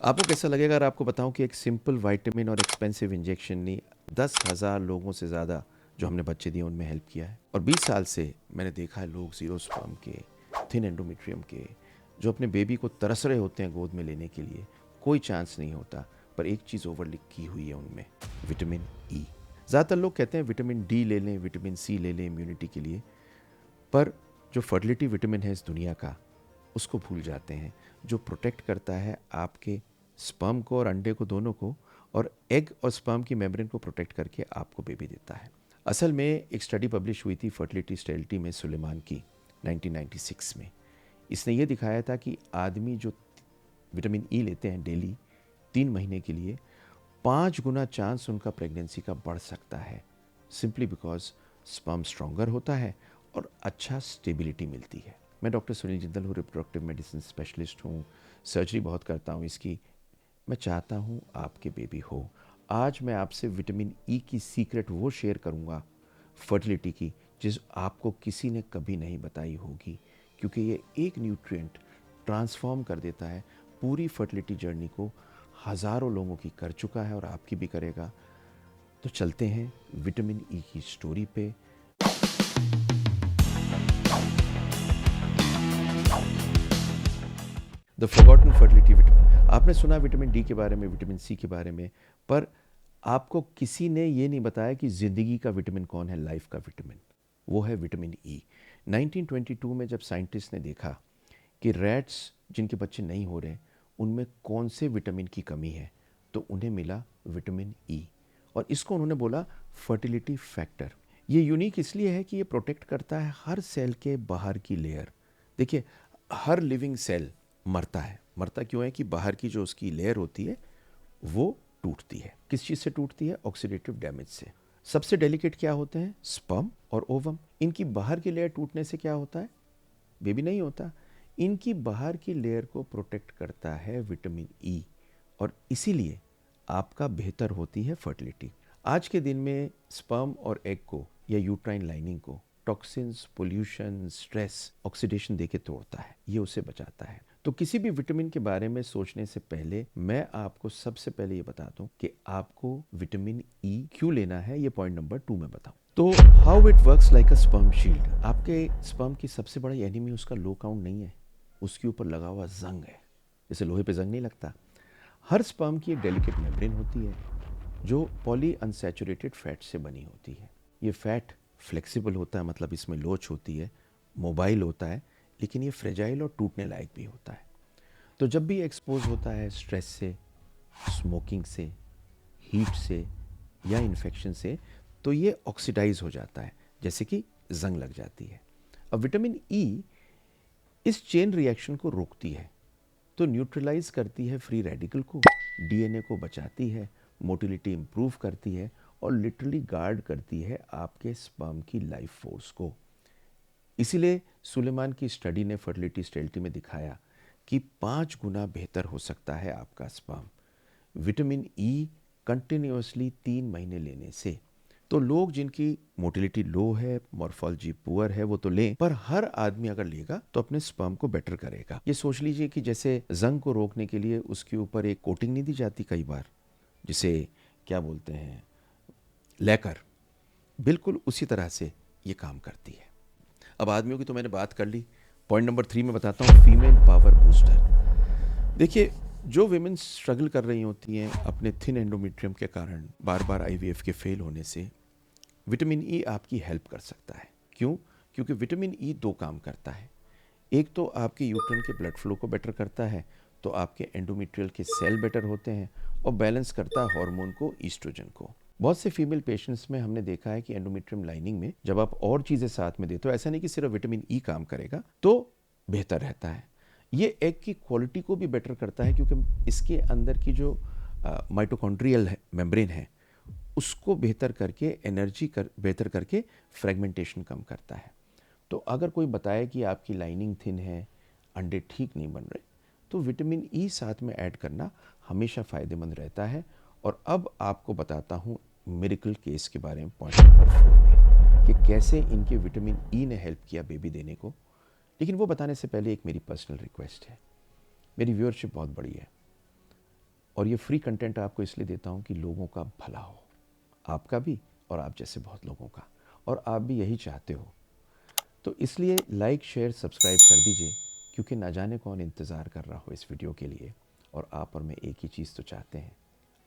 आपको कैसा लगेगा अगर आपको बताऊं कि एक सिंपल विटामिन और एक्सपेंसिव इंजेक्शन ने 10,000 लोगों से ज़्यादा जो हमने बच्चे दिए उनमें हेल्प किया है। और 20 साल से मैंने देखा है लोग ज़ीरो स्पर्म के, थिन एंडोमेट्रियम के, जो अपने बेबी को तरस रहे होते हैं गोद में लेने के लिए, कोई चांस नहीं होता, पर एक चीज़ ओवरलिक की हुई है उनमें, विटामिन ई। ज़्यादातर लोग कहते हैं विटामिन डी ले लें, विटामिन सी ले लें इम्यूनिटी के लिए, पर जो फर्टिलिटी विटामिन है इस दुनिया का, उसको भूल जाते हैं, जो प्रोटेक्ट करता है आपके स्पर्म को और अंडे को, दोनों को, और एग और स्पर्म की मेम्ब्रेन को प्रोटेक्ट करके आपको बेबी देता है। असल में एक स्टडी पब्लिश हुई थी फर्टिलिटी स्टेरिलिटी में सुलेमान की 1996 में। इसने ये दिखाया था कि आदमी जो विटामिन ई लेते हैं डेली 3 महीने के लिए, 5 गुना चांस उनका प्रेगनेंसी का बढ़ सकता है, सिंपली बिकॉज स्पर्म स्ट्रॉन्गर होता है और अच्छा स्टेबिलिटी मिलती है। मैं डॉक्टर सुनील जिंदल हूँ, रिप्रोडक्टिव मेडिसिन स्पेशलिस्ट हूँ, सर्जरी बहुत करता हूँ इसकी। मैं चाहता हूँ आपके बेबी हो। आज मैं आपसे विटामिन ई की सीक्रेट वो शेयर करूँगा फर्टिलिटी की, जिस आपको किसी ने कभी नहीं बताई होगी, क्योंकि ये एक न्यूट्रिएंट ट्रांसफॉर्म कर देता है पूरी फर्टिलिटी जर्नी को। हज़ारों लोगों की कर चुका है और आपकी भी करेगा। तो चलते हैं विटामिन ई की स्टोरी पे। The forgotten fertility vitamin. आपने सुना विटामिन डी के बारे में, विटामिन सी के बारे में, पर आपको किसी ने ये नहीं बताया कि ज़िंदगी का विटामिन कौन है, लाइफ का विटामिन, वो है विटामिन ई। 1922 में जब साइंटिस्ट ने देखा कि रैट्स जिनके बच्चे नहीं हो रहे उनमें कौन से विटामिन की कमी है, तो उन्हें मिला विटामिन ई, और इसको उन्होंने बोला फर्टिलिटी फैक्टर। ये यूनिक इसलिए है कि ये प्रोटेक्ट करता है हर सेल के बाहर की लेयर। देखिए, हर लिविंग सेल मरता है। मरता क्यों है कि बाहर की जो उसकी लेयर होती है वो टूटती है। किस चीज़ से टूटती है? ऑक्सीडेटिव डैमेज से। सबसे डेलिकेट क्या होते हैं? स्पर्म और ओवम। इनकी बाहर की लेयर टूटने से क्या होता है? बेबी नहीं होता। इनकी बाहर की लेयर को प्रोटेक्ट करता है विटामिन ई, और इसीलिए आपका बेहतर होती है फर्टिलिटी। आज के दिन में स्पर्म और एग को या यूट्राइन लाइनिंग को टॉक्सिन्स, पोल्यूशन, स्ट्रेस, ऑक्सीडेशन देके तोड़ता है, ये उसे बचाता है। तो किसी भी विटामिन के बारे में सोचने से पहले मैं आपको सबसे पहले ये बता दूं कि आपको विटामिन ई क्यों लेना है। ये पॉइंट नंबर 2 में बताऊं तो how it works like a sperm shield. आपके स्पर्म की सबसे बड़ी एनिमी उसका लो काउंट नहीं है, उसके ऊपर लगा हुआ जंग है। जैसे लोहे पे जंग नहीं लगता। हर स्पर्म की एक डेलिकेट मेम्ब्रेन होती है जो पॉली अनसैचुरेटेड फैट से बनी होती है। ये फैट फ्लेक्सिबल होता है, मतलब इसमें लोच होती है, मोबाइल होता है, लेकिन ये फ्रेजाइल और टूटने लायक भी होता है। तो जब भी एक्सपोज होता है स्ट्रेस से, स्मोकिंग से, हीट से या इन्फेक्शन से, तो ये ऑक्सीडाइज हो जाता है, जैसे कि जंग लग जाती है। अब विटामिन ई इस चेन रिएक्शन को रोकती है, तो न्यूट्रलाइज करती है फ्री रेडिकल को, डीएनए को बचाती है, मोटिलिटी इंप्रूव करती है, और लिटरली गार्ड करती है आपके स्पर्म की लाइफ फोर्स को। इसीलिए सुलेमान की स्टडी ने फर्टिलिटी स्टेरिलिटी में दिखाया कि 5 गुना बेहतर हो सकता है आपका स्पर्म विटामिन ई कंटिन्यूअसली 3 महीने लेने से। तो लोग जिनकी मोटिलिटी लो है, मॉर्फोलॉजी पुअर है, वो तो लें, पर हर आदमी अगर लेगा तो अपने स्पर्म को बेटर करेगा। ये सोच लीजिए कि जैसे जंग को रोकने के लिए उसके ऊपर एक कोटिंग नहीं दी जाती कई बार, जिसे क्या बोलते हैं, लेकर, बिल्कुल उसी तरह से ये काम करती है। अब आदमियों की तो मैंने बात कर ली। पॉइंट नंबर 3 में बताता हूँ, फीमेल पावर बूस्टर। देखिए, जो विमेन स्ट्रगल कर रही होती हैं अपने थिन एंडोमेट्रियम के कारण, बार बार आईवीएफ के फेल होने से, विटामिन ई आपकी हेल्प कर सकता है। क्यों? क्योंकि विटामिन ई 2 काम करता है। एक तो आपके यूट्रन के ब्लड फ्लो को बेटर करता है, तो आपके एंडोमेट्रियल के सेल बेटर होते हैं, और बैलेंस करता है हार्मोन को, ईस्ट्रोजन को। बहुत से फीमेल पेशेंट्स में हमने देखा है कि एंडोमेट्रियम लाइनिंग में जब आप और चीज़ें साथ में देते हो, ऐसा नहीं कि सिर्फ विटामिन ई काम करेगा, तो बेहतर रहता है। ये एग की क्वालिटी को भी बेटर करता है, क्योंकि इसके अंदर की जो माइटोकॉन्ड्रियल मेम्ब्रेन है उसको बेहतर करके, एनर्जी बेहतर करके फ्रेगमेंटेशन कम करता है। तो अगर कोई बताए कि आपकी लाइनिंग थिन है, अंडे ठीक नहीं बन रहे, तो विटामिन ई साथ में ऐड करना हमेशा फ़ायदेमंद रहता है। और अब आपको बताता हूँ मिरेकल केस के बारे में, पॉइंट नंबर 4 में, कि कैसे इनके विटामिन ई ने हेल्प किया बेबी देने को। लेकिन वो बताने से पहले एक मेरी पर्सनल रिक्वेस्ट है। मेरी व्यूअरशिप बहुत बड़ी है, और ये फ्री कंटेंट आपको इसलिए देता हूँ कि लोगों का भला हो, आपका भी और आप जैसे बहुत लोगों का, और आप भी यही चाहते हो। तो इसलिए लाइक शेयर सब्सक्राइब कर दीजिए, क्योंकि ना जाने कौन इंतज़ार कर रहा हो इस वीडियो के लिए, और आप और मैं एक ही चीज़ तो चाहते हैं,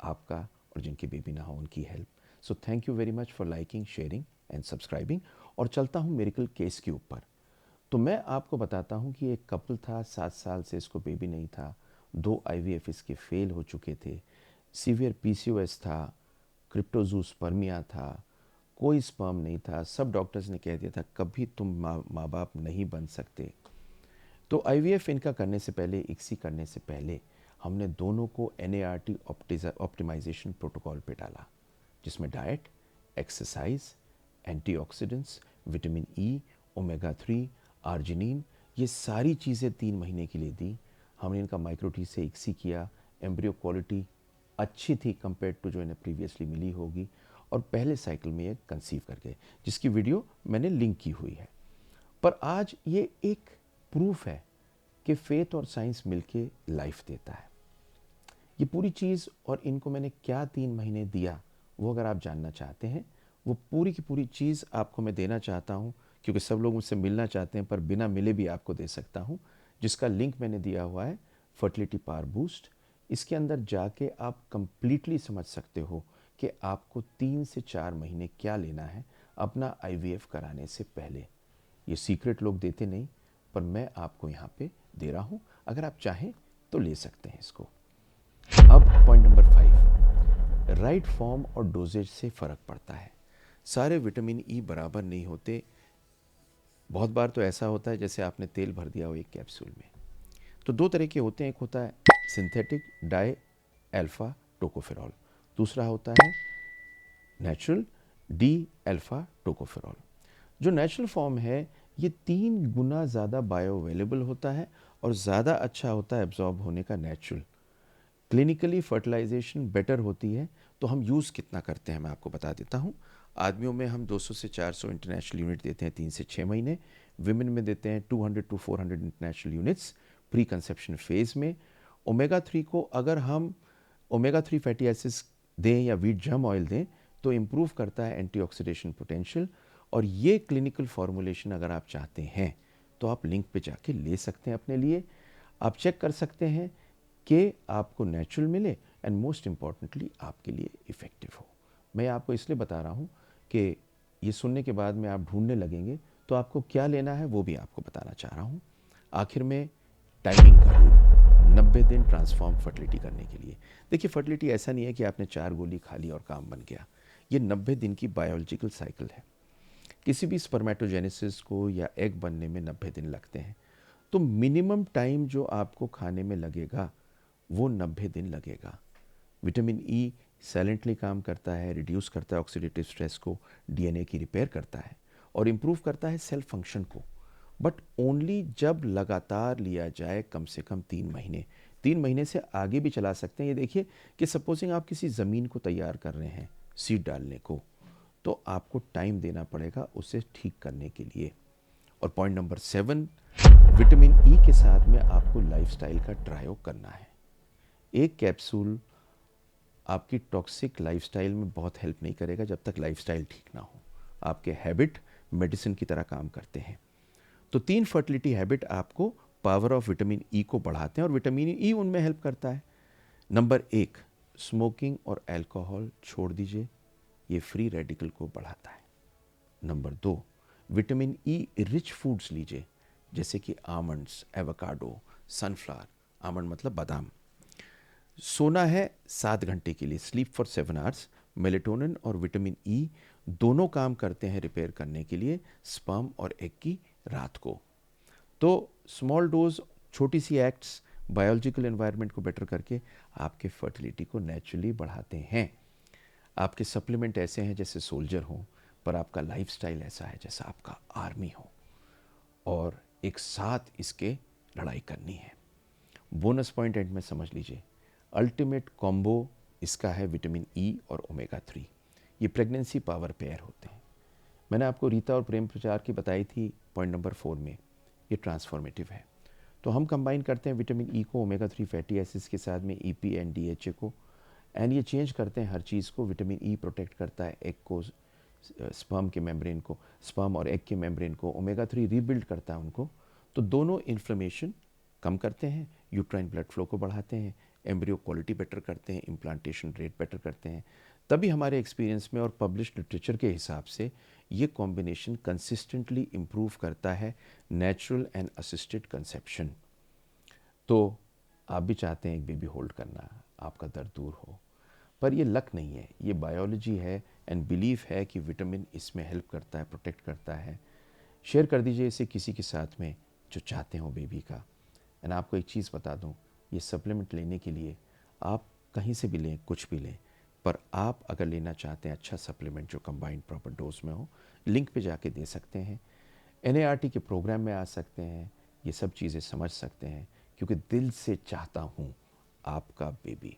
आपका और जिनकी बेबी ना हो उनकी help. So thank you very much for liking, sharing and subscribing. और चलता हूँ मेरिकल केस के ऊपर। तो मैं आपको बताता हूँ कि एक कपल था, 7 साल से इसको बेबी नहीं था, 2 IVF इसके फेल हो चुके थे, सीवियर PCOS था, क्रिप्टोजूस्पर्मिया था, कोई स्पर्म नहीं था, सब डॉक्टर्स ने कह दिया था कभी तुम माँ बाप नहीं बन सकते। तो IVF इनका करने से पहले, ICSI करने से पहले, हमने दोनों को NART ऑप्टिमाइजेशन प्रोटोकॉल पे डाला, जिसमें diet, exercise, antioxidants, vitamin E, omega 3, arginine, ये सारी चीज़ें 3 महीने के लिए दी। हमने इनका माइक्रो-टी से ICSI किया, एम्ब्रियो क्वालिटी अच्छी थी कंपेयर टू जो इन्हें प्रीवियसली मिली होगी, और पहले साइकिल में ये कंसीव कर गए, जिसकी वीडियो मैंने लिंक की हुई है। पर आज ये एक प्रूफ है कि फेथ और साइंस मिलके लाइफ देता है। ये पूरी चीज़, और इनको मैंने क्या 3 महीने दिया, वो अगर आप जानना चाहते हैं, वो पूरी की पूरी चीज़ आपको मैं देना चाहता हूँ, क्योंकि सब लोग मुझसे मिलना चाहते हैं, पर बिना मिले भी आपको दे सकता हूँ, जिसका लिंक मैंने दिया हुआ है, फर्टिलिटी पावर बूस्ट। इसके अंदर जाके आप कंप्लीटली समझ सकते हो कि आपको 3 से 4 महीने क्या लेना है अपना IVF कराने से पहले। ये सीक्रेट लोग देते नहीं, पर मैं आपको यहाँ पे दे रहा हूँ, अगर आप चाहें तो ले सकते हैं इसको। अब पॉइंट नंबर 5, राइट फॉर्म और डोजेज से फ़र्क पड़ता है। सारे विटामिन E बराबर नहीं होते। बहुत बार तो ऐसा होता है जैसे आपने तेल भर दिया हो एक कैप्सूल में। तो 2 तरह के होते हैं, एक होता है सिंथेटिक डाई अल्फा टोकोफेरॉल, दूसरा होता है नेचुरल डी अल्फा टोकोफेरॉल। जो नेचुरल फॉर्म है, ये 3 गुना ज़्यादा बायो अवेलेबल होता है और ज़्यादा अच्छा होता है एब्जॉर्ब होने का नेचुरल। क्लिनिकली फर्टिलाइजेशन बेटर होती है। तो हम यूज़ कितना करते हैं मैं आपको बता देता हूँ। आदमियों में हम 200 से 400 इंटरनेशनल यूनिट देते हैं 3 से 6 महीने, विमेन में देते हैं 200 to 400 international units pre conception phase में। ओमेगा 3 को अगर हम ओमेगा 3 फैटी एसिड्स दें या व्हीट जर्म ऑयल दें, तो इम्प्रूव करता है एंटीऑक्सीडेशन पोटेंशियल। और ये क्लिनिकल फॉर्मुलेशन अगर आप चाहते हैं तो आप लिंक पे जाके ले सकते हैं अपने लिए। आप चेक कर सकते हैं कि आपको नेचुरल मिले एंड मोस्ट इम्पॉर्टेंटली आपके लिए इफ़ेक्टिव हो। मैं आपको इसलिए बता रहा हूँ कि ये सुनने के बाद में आप ढूंढने लगेंगे, तो आपको क्या लेना है वो भी आपको बताना चाह रहा हूँ। आखिर में टाइमिंग का रूल, 90 दिन ट्रांसफॉर्म फर्टिलिटी करने के लिए। देखिए, फर्टिलिटी ऐसा नहीं है कि आपने 4 गोली खा ली और काम बन गया। ये 90 दिन की बायोलॉजिकल साइकिल है। किसी भी स्पर्मेटोजेनेसिस को या एग बनने में 90 दिन लगते हैं। तो मिनिमम टाइम जो आपको खाने में लगेगा वो 90 दिन लगेगा। विटामिन E साइलेंटली काम करता है, रिड्यूस करता है ऑक्सीडेटिव स्ट्रेस को, DNA की रिपेयर करता है और इम्प्रूव करता है सेल फंक्शन को, बट ओनली जब लगातार लिया जाए, कम से कम 3 महीने। 3 महीने से आगे भी चला सकते हैं। ये देखिए कि सपोजिंग आप किसी ज़मीन को तैयार कर रहे हैं सीड डालने को, तो आपको टाइम देना पड़ेगा उसे ठीक करने के लिए। और पॉइंट नंबर 7, विटामिन E के साथ में आपको लाइफस्टाइल का ट्रायो करना है। एक कैप्सूल आपकी टॉक्सिक लाइफस्टाइल में बहुत हेल्प नहीं करेगा जब तक लाइफस्टाइल ठीक ना हो। आपके हैबिट मेडिसिन की तरह काम करते हैं। तो 3 फर्टिलिटी हैबिट आपको पावर ऑफ विटामिन E को बढ़ाते हैं और विटामिन E उनमें हेल्प करता है। नंबर 1, स्मोकिंग और अल्कोहल छोड़ दीजिए, ये फ्री रेडिकल को बढ़ाता है। Number 2, vitamin E rich foods लीजिए, जैसे कि आमंड्स, एवोकाडो, सनफ्लावर, आमंड मतलब बादाम। सोना है 7 घंटे के लिए, स्लीप फॉर 7 आवर्स। मेलेटोनिन और विटामिन E दोनों काम करते हैं रिपेयर करने के लिए स्पर्म और एग की रात को। तो स्मॉल डोज, छोटी सी एक्ट्स बायोलॉजिकल एनवायरनमेंट को बेटर करके आपके फर्टिलिटी को नेचुरली बढ़ाते हैं। आपके सप्लीमेंट ऐसे हैं जैसे सोल्जर हो, पर आपका लाइफस्टाइल ऐसा है जैसा आपका आर्मी हो, और एक साथ इसके लड़ाई करनी है। बोनस पॉइंट एंड में समझ लीजिए, अल्टीमेट कॉम्बो इसका है विटामिन E और ओमेगा 3। ये प्रेगनेंसी पावर पेयर होते हैं। मैंने आपको रीता और प्रेम प्रचार की बताई थी पॉइंट नंबर 4 में, ये ट्रांसफॉर्मेटिव है। तो हम कंबाइन करते हैं विटामिन ई को ओमेगा 3 फैटी एसिड्स के साथ में ईपी एंड डीएचए को, एंड ये चेंज करते हैं हर चीज़ को। विटामिन ई प्रोटेक्ट करता है एग को, स्पर्म के मेम्ब्रेन को, स्पर्म और एग के मेम्ब्रेन को। ओमेगा 3 रीबिल्ड करता है उनको। तो दोनों इन्फ्लेमेशन कम करते हैं, यूट्राइन ब्लड फ्लो को बढ़ाते हैं, एम्ब्रियो क्वालिटी बेटर करते हैं, इम्प्लांटेशन रेट बेटर करते हैं। तभी हमारे एक्सपीरियंस में और पब्लिश्ड लिटरेचर के हिसाब से ये कॉम्बिनेशन कंसिस्टेंटली इम्प्रूव करता है नेचुरल एंड असिस्टेड कंसेप्शन। तो आप भी चाहते हैं एक बेबी होल्ड करना, आपका दर्द दूर हो, पर ये लक नहीं है, ये बायोलॉजी है एंड बिलीफ है कि विटामिन इसमें हेल्प करता है, प्रोटेक्ट करता है। शेयर कर दीजिए इसे किसी के साथ में जो चाहते हो बेबी का। एंड आपको एक चीज़ बता दूं, ये सप्लीमेंट लेने के लिए आप कहीं से भी लें, कुछ भी लें, पर आप अगर लेना चाहते हैं अच्छा सप्लीमेंट जो कंबाइंड प्रॉपर डोज में हो, लिंक पे जाके दे सकते हैं, एनएआरटी के प्रोग्राम में आ सकते हैं, ये सब चीज़ें समझ सकते हैं, क्योंकि दिल से चाहता हूँ आपका बेबी।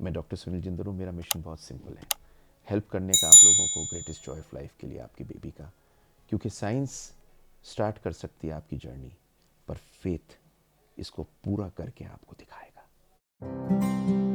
मैं डॉक्टर सुनील जिंदल हूँ। मेरा मिशन बहुत सिंपल है, हेल्प करने का आप लोगों को ग्रेटेस्ट जॉय ऑफ लाइफ के लिए आपके बेबी का। क्योंकि साइंस स्टार्ट कर सकती है आपकी जर्नी, पर फेथ इसको पूरा करके आपको दिखाएगा।